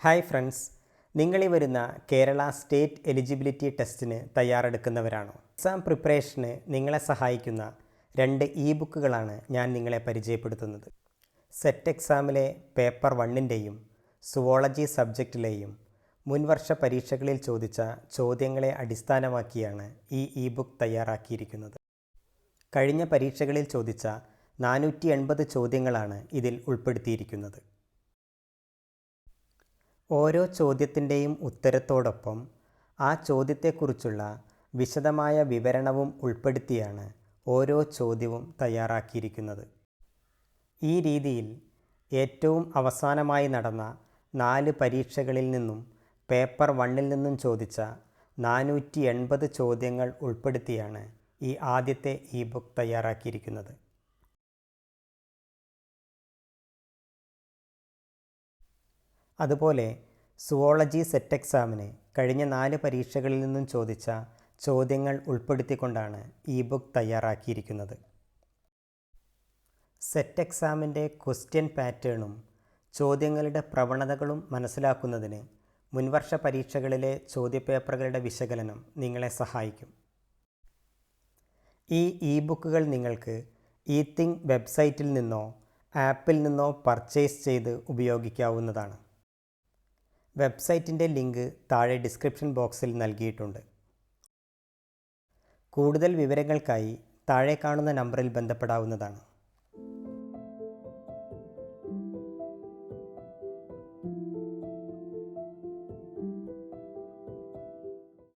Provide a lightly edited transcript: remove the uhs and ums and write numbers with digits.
Hi friends, നിങ്ങളീ വരുന്ന Kerala state eligibility ടെസ്റ്റിന് തയ്യാറെടുക്കുന്നവരാണോ? എക്സാം പ്രിപ്പറേഷന് നിങ്ങളെ സഹായിക്കുന്ന 2 ഇ-ബുക്കുകളാണ് ഞാൻ നിങ്ങളെ പരിചയപ്പെടുത്തുന്നത്. സെറ്റ് എക്സാമിലെ പേപ്പർ 1ൻ്റെയും സുവോളജി സബ്ജക്റ്റിലെയും മുൻവർഷ പരീക്ഷകളിൽ ചോദിച്ച ചോദ്യങ്ങളെ അടിസ്ഥാനമാക്കിയാണ് ഈ ഇ-ബുക്ക് തയ്യാറാക്കിയിരിക്കുന്നത്. കഴിഞ്ഞ പരീക്ഷകളിൽ ചോദിച്ച 480 ചോദ്യങ്ങളാണ് ഇതിൽ ഉൾപ്പെടുത്തിയിരിക്കുന്നത്. ഓരോ ചോദ്യത്തിൻ്റെയും ഉത്തരത്തോടൊപ്പം ആ ചോദ്യത്തെക്കുറിച്ചുള്ള വിശദമായ വിവരണവും ഉൾപ്പെടുത്തിയാണ് ഓരോ ചോദ്യവും തയ്യാറാക്കിയിരിക്കുന്നത്. ഈ രീതിയിൽ ഏറ്റവും അവസാനമായി നടന്ന 4 പരീക്ഷകളിൽ നിന്നും പേപ്പർ 1ൽ നിന്നും ചോദിച്ച 480 ചോദ്യങ്ങൾ ഉൾപ്പെടുത്തിയാണ് ഈ ആദ്യത്തെ ഇ-ബുക്ക് തയ്യാറാക്കിയിരിക്കുന്നത്. അതുപോലെ സുവോളജി സെറ്റ് എക്സാമിന് കഴിഞ്ഞ 4 പരീക്ഷകളിൽ നിന്നും ചോദിച്ച ചോദ്യങ്ങൾ ഉൾപ്പെടുത്തിക്കൊണ്ടാണ് ഇ-ബുക്ക് തയ്യാറാക്കിയിരിക്കുന്നത്. സെറ്റ് എക്സാമിൻ്റെ ക്വസ്റ്റ്യൻ പാറ്റേണും ചോദ്യങ്ങളുടെ പ്രവണതകളും മനസ്സിലാക്കുന്നതിന് മുൻവർഷ പരീക്ഷകളിലെ ചോദ്യപേപ്പറുകളുടെ വിശകലനം നിങ്ങളെ സഹായിക്കും. ഈ ഇ-ബുക്കുകൾ നിങ്ങൾക്ക് ഇ-തിങ്ക് വെബ്സൈറ്റിൽ നിന്നോ ആപ്പിൽ നിന്നോ പർച്ചേസ് ചെയ്ത് ഉപയോഗിക്കാവുന്നതാണ്. വെബ്സൈറ്റിൻ്റെ ലിങ്ക് താഴെ ഡിസ്ക്രിപ്ഷൻ ബോക്സിൽ നൽകിയിട്ടുണ്ട്. കൂടുതൽ വിവരങ്ങൾക്കായി താഴെ കാണുന്ന നമ്പറിൽ ബന്ധപ്പെടാവുന്നതാണ്.